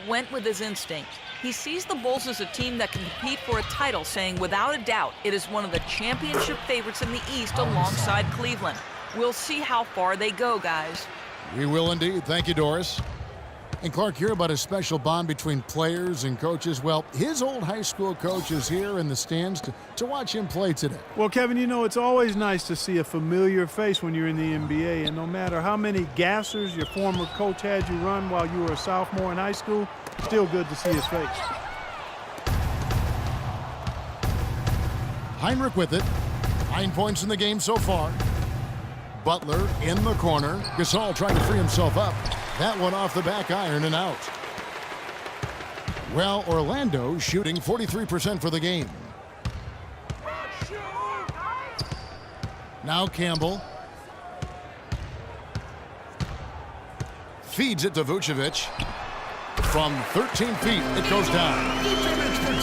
Went with his instinct. He sees the Bulls as a team that can compete for a title, saying without a doubt it is one of the championship favorites in the East alongside Cleveland. We'll see how far they go, guys. We will indeed. Thank you, Doris. And Clark, hear about a special bond between players and coaches. Well, his old high school coach is here in the stands to watch him play today. Well, Kevin, you know, it's always nice to see a familiar face when you're in the NBA. And no matter how many gassers your former coach had you run while you were a sophomore in high school, still good to see his face. Heinrich with it. 9 points in the game so far. Butler in the corner. Gasol trying to free himself up. That one off the back iron and out. Well, Orlando shooting 43% for the game. Now Campbell. Feeds it to Vucevic. From 13 feet, it goes down.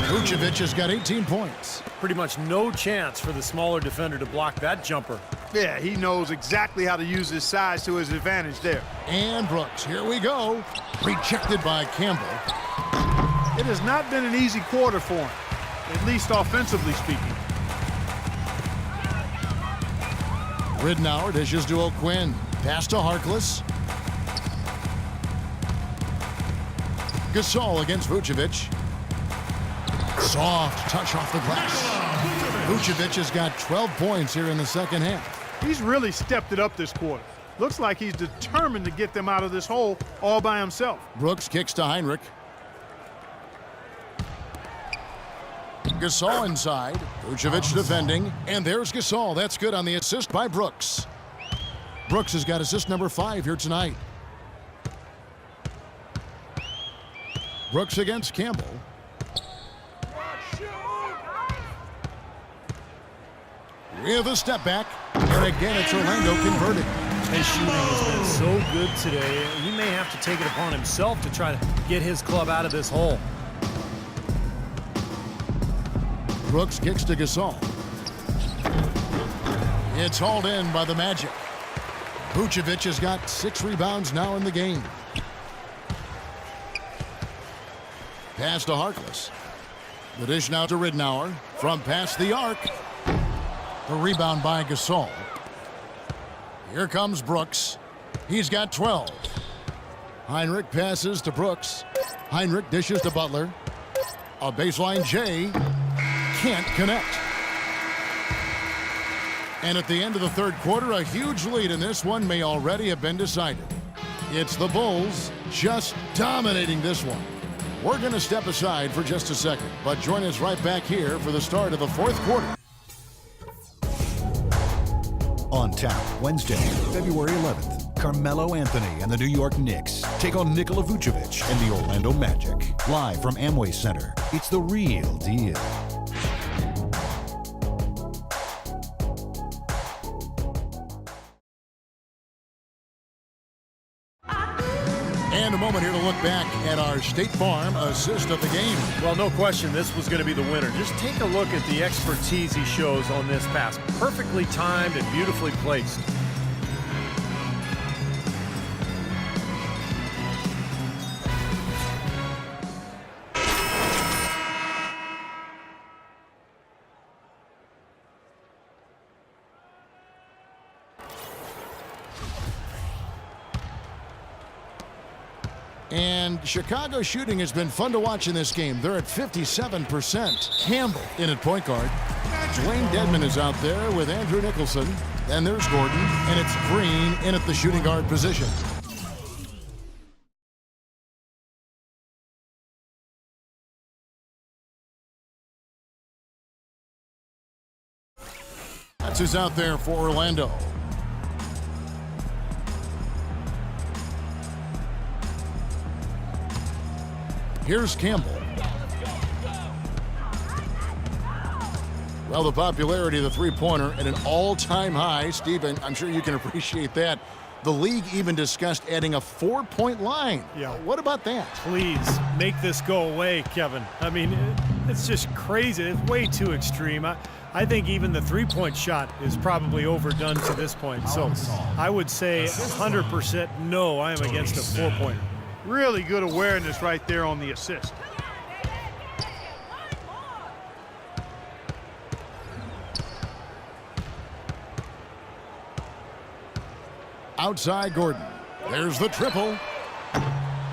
Vucevic has got 18 points. Pretty much no chance for the smaller defender to block that jumper. Yeah, he knows exactly how to use his size to his advantage there. And Brooks, here we go. Rejected by Campbell. It has not been an easy quarter for him, at least offensively speaking. Ridnour dishes to O'Quinn. Pass to Harkless. Gasol against Vucevic. Soft touch off the glass. Vucevic has got 12 points here in the second half. He's really stepped it up this quarter. Looks like he's determined to get them out of this hole all by himself. Brooks kicks to Heinrich. Gasol inside. Vucevic defending. And there's Gasol. That's good on the assist by Brooks. Brooks has got assist number 5 here tonight. Brooks against Campbell. With a step back. And again, it's Orlando converting. His shooting has been so good today. He may have to take it upon himself to try to get his club out of this hole. Brooks kicks to Gasol. It's hauled in by the Magic. Vucevic has got 6 rebounds now in the game. Pass to Harkless. The dish now to Ridnour. From past the arc. The rebound by Gasol. Here comes Brooks. He's got 12. Heinrich passes to Brooks. Heinrich dishes to Butler. A baseline J. Can't connect. And at the end of the third quarter, a huge lead in this one may already have been decided. It's the Bulls just dominating this one. We're going to step aside for just a second, but join us right back here for the start of the fourth quarter. On tap, Wednesday, February 11th, Carmelo Anthony and the New York Knicks take on Nikola Vucevic and the Orlando Magic. Live from Amway Center, it's the real deal. And a moment here to look back at our State Farm assist of the game. Well, no question this was going to be the winner. Just take a look at the expertise he shows on this pass. Perfectly timed and beautifully placed. And Chicago's shooting has been fun to watch in this game. They're at 57%. Campbell in at point guard. Dwayne Dedmon is out there with Andrew Nicholson. Then there's Gordon, and it's Green in at the shooting guard position. That's who's out there for Orlando. Here's Campbell. Well, the popularity of the three-pointer at an all-time high. Stephen, I'm sure you can appreciate that. The league even discussed adding a 4-point line. Yeah. What about that? Please make this go away, Kevin. I mean, it's just crazy. It's way too extreme. I think even the three-point shot is probably overdone to this point. So I would say 100% no, I am against a 4-pointer. Really good awareness right there on the assist. Outside Gordon. There's the triple.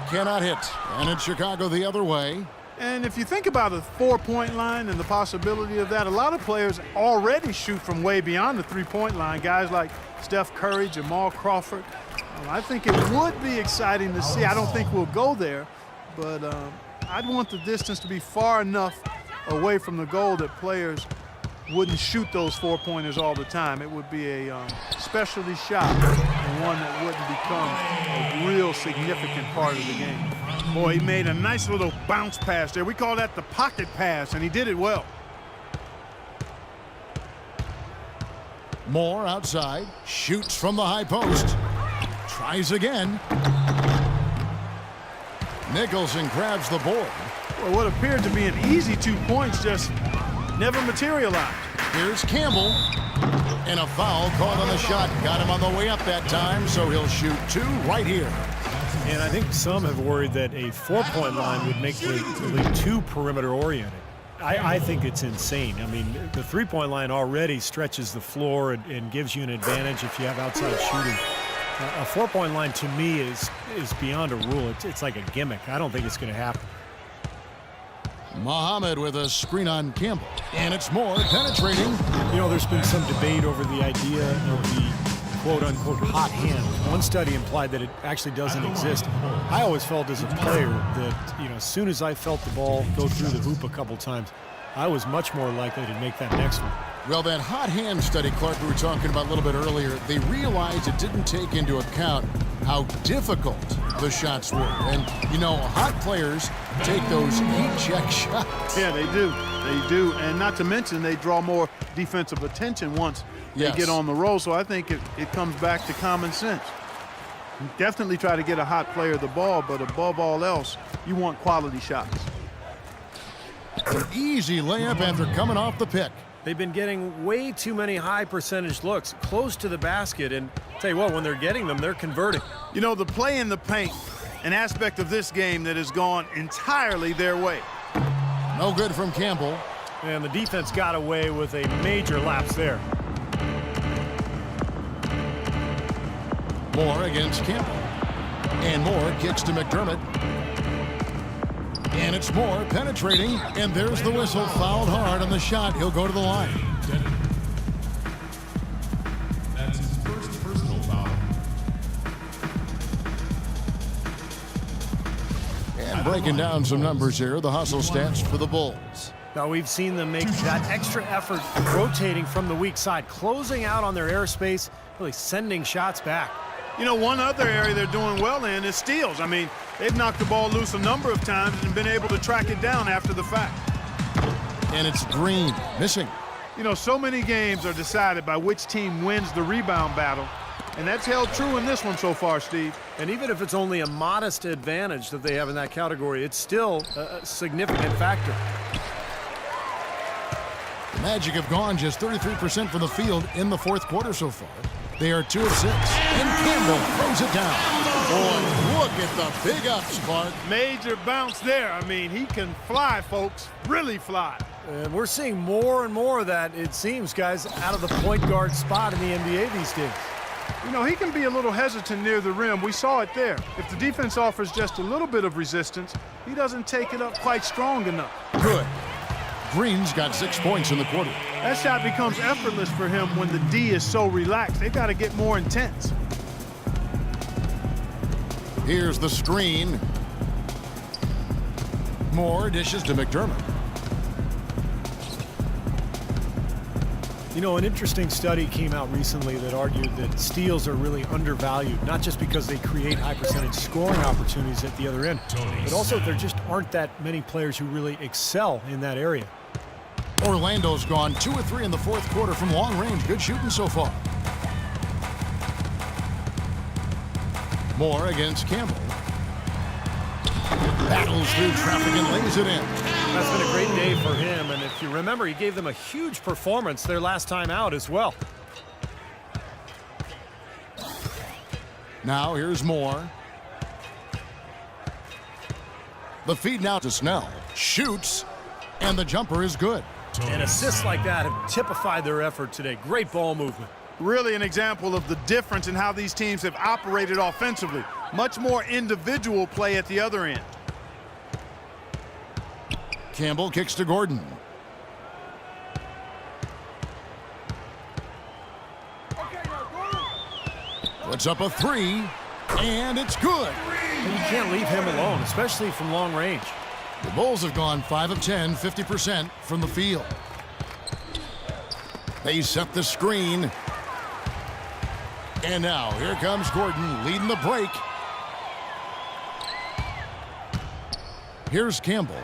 Cannot hit. And it's Chicago the other way. And if you think about the 4-point line and the possibility of that, a lot of players already shoot from way beyond the 3-point line. Guys like Steph Curry, Jamal Crawford. I think it would be exciting to see. I don't think we'll go there, but I'd want the distance to be far enough away from the goal that players wouldn't shoot those 4-pointers all the time. It would be a specialty shot and one that wouldn't become a real significant part of the game. Boy, he made a nice little bounce pass there. We call that the pocket pass, and he did it well. Moore outside, shoots from the high post, tries again. Nicholson grabs the board. Well, what appeared to be an easy 2 points just never materialized. Here's Campbell. And a foul called on the shot. Got him on the way up that time, so he'll shoot 2 right here. And I think some have worried that a 4-point line would make the league too perimeter oriented. I think it's insane. I mean, the 3-point line already stretches the floor and gives you an advantage if you have outside shooting. A 4-point line to me is beyond a rule. It's like a gimmick. I don't think it's going to happen. Muhammad with a screen on Campbell. And it's Moore penetrating. You know, there's been some debate over the idea of the quote-unquote hot hand. One study implied that it actually doesn't exist. I always felt as a player that, you know, as soon as I felt the ball go through the hoop a couple times, I was much more likely to make that next one. Well, that hot hand study, Clark, we were talking about a little bit earlier, they realized it didn't take into account how difficult the shots were. And, you know, hot players take those heat check shots. Yeah, they do. They do. And not to mention, they draw more defensive attention once they get on the roll. So I think it comes back to common sense. You definitely try to get a hot player the ball, but above all else, you want quality shots. An easy layup after coming off the pick. They've been getting way too many high percentage looks close to the basket, and tell you what, when they're getting them, they're converting. You know, the play in the paint, an aspect of this game that has gone entirely their way. No good from Campbell. And the defense got away with a major lapse there. Moore against Campbell. And Moore kicks to McDermott. And it's Moore penetrating, and there's the whistle. Fouled hard on the shot. He'll go to the line. That's his first personal foul. And breaking down some numbers here, the hustle stats for the Bulls. Now we've seen them make that extra effort rotating from the weak side, closing out on their airspace, really sending shots back. You know, one other area they're doing well in is steals. I mean, they've knocked the ball loose a number of times and been able to track it down after the fact. And it's Green missing. You know, so many games are decided by which team wins the rebound battle, and that's held true in this one so far, Steve. And even if it's only a modest advantage that they have in that category, it's still a significant factor. The Magic have gone just 33% from the field in the fourth quarter so far. They are 2 of 6. And Campbell throws it down. Boy, look at the big ups, Clark. Major bounce there. I mean, he can fly, folks, really fly. And we're seeing more and more of that, it seems, guys, out of the point guard spot in the NBA these days. You know, he can be a little hesitant near the rim. We saw it there. If the defense offers just a little bit of resistance, he doesn't take it up quite strong enough. Good. Green's got 6 points in the quarter. That shot becomes effortless for him when the D is so relaxed. They've got to get more intense. Here's the screen. Moore dishes to McDermott. You know, an interesting study came out recently that argued that steals are really undervalued, not just because they create high percentage scoring opportunities at the other end, but also there just aren't that many players who really excel in that area. Orlando's gone 2 of 3 in the fourth quarter from long range. Good shooting so far. Moore against Campbell. Battles through traffic and lays it in. That's been a great day for him, and if you remember, he gave them a huge performance their last time out as well. Now here's Moore. The feed now to Snell. Shoots, and the jumper is good. And assists like that have typified their effort today. Great ball movement. Really an example of the difference in how these teams have operated offensively. Much more individual play at the other end. Campbell kicks to Gordon. Puts up a three, and it's good. And you can't leave him alone, especially from long range. The Bulls have gone 5 of 10, 50% from the field. They set the screen. And now here comes Gordon leading the break. Here's Campbell.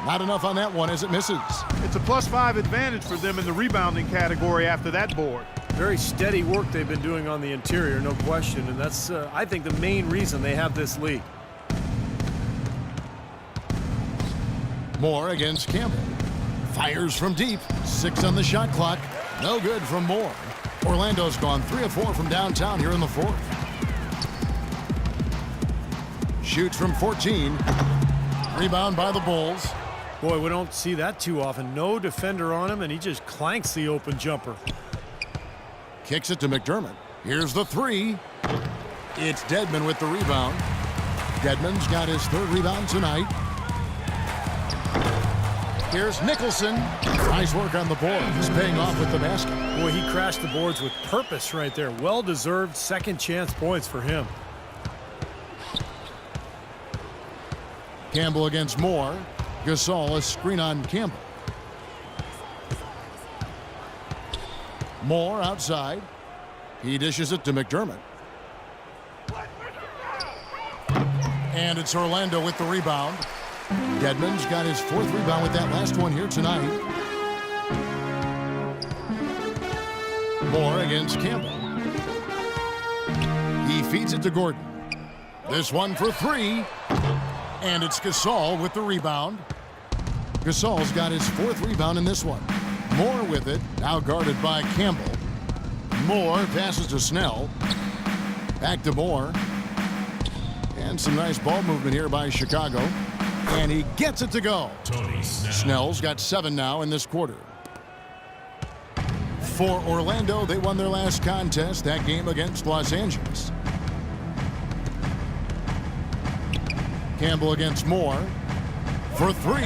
Not enough on that one as it misses. It's a +5 advantage for them in the rebounding category after that board. Very steady work they've been doing on the interior, no question. And that's, I think, the main reason they have this lead. Moore against Campbell. Fires from deep. 6 on the shot clock. No good from Moore. Orlando's gone 3 of 4 from downtown here in the fourth. Shoots from 14. Rebound by the Bulls. Boy, we don't see that too often. No defender on him, and he just clanks the open jumper. Kicks it to McDermott. Here's the three. It's Dedmon with the rebound. Dedmon's got his 3rd rebound tonight. Here's Nicholson. Nice work on the board. He's paying off with the basket. Boy, he crashed the boards with purpose right there. Well-deserved second chance points for him. Campbell against Moore. Gasol, a screen on Campbell. Moore outside. He dishes it to McDermott. And it's Orlando with the rebound. Dedmon's got his 4th rebound with that last one here tonight. Moore against Campbell. He feeds it to Gordon. This one for 3. And it's Gasol with the rebound. Gasol's got his 4th rebound in this one. Moore with it, now guarded by Campbell. Moore passes to Snell. Back to Moore. And some nice ball movement here by Chicago. And he gets it to go. Snell's got 7 now in this quarter. For Orlando, they won their last contest, that game against Los Angeles. Campbell against Moore. For 3.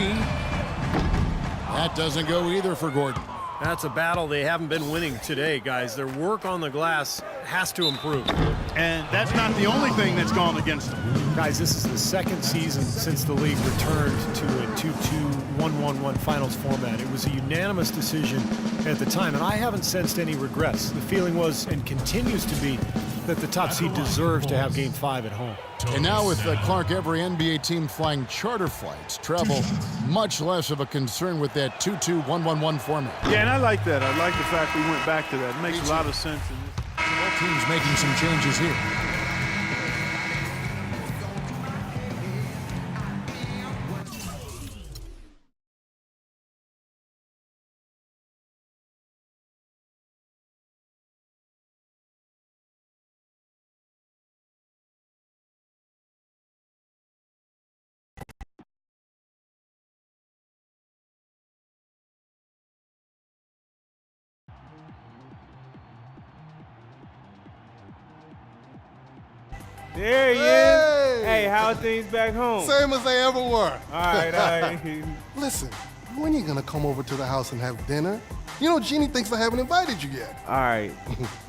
That doesn't go either for Gordon. That's a battle they haven't been winning today, guys. Their work on the glass has to improve. And that's not the only thing that's gone against them. Guys, this is the 2nd season since the league returned to a 2-2-1-1-1 finals format. It was a unanimous decision at the time, and I haven't sensed any regrets. The feeling was, and continues to be, that the top seed deserves to have Game 5 at home. And now with Clark, every NBA team flying charter flights, travel much less of a concern with that 2-2-1-1-1 format. Yeah, and I like that. I like the fact we went back to that. It makes a lot of sense. Both teams making some changes here. There he is. Hey, how are things back home? Same as they ever were. All right. Listen, when are you gonna come over to the house and have dinner? You know, Jeannie thinks I haven't invited you yet. All right.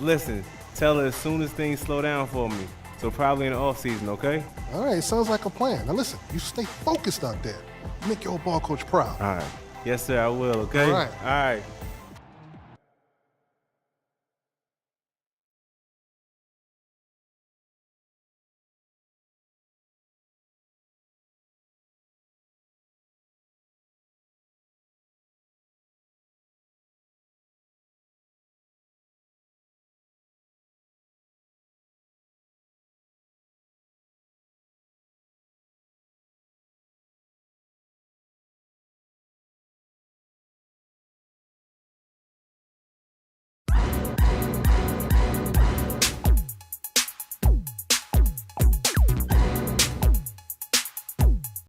Listen, tell her as soon as things slow down for me. So probably in the off season, okay? All right, sounds like a plan. Now listen, you stay focused out there. Make your old ball coach proud. All right. Yes, sir, I will, okay? All right. All right.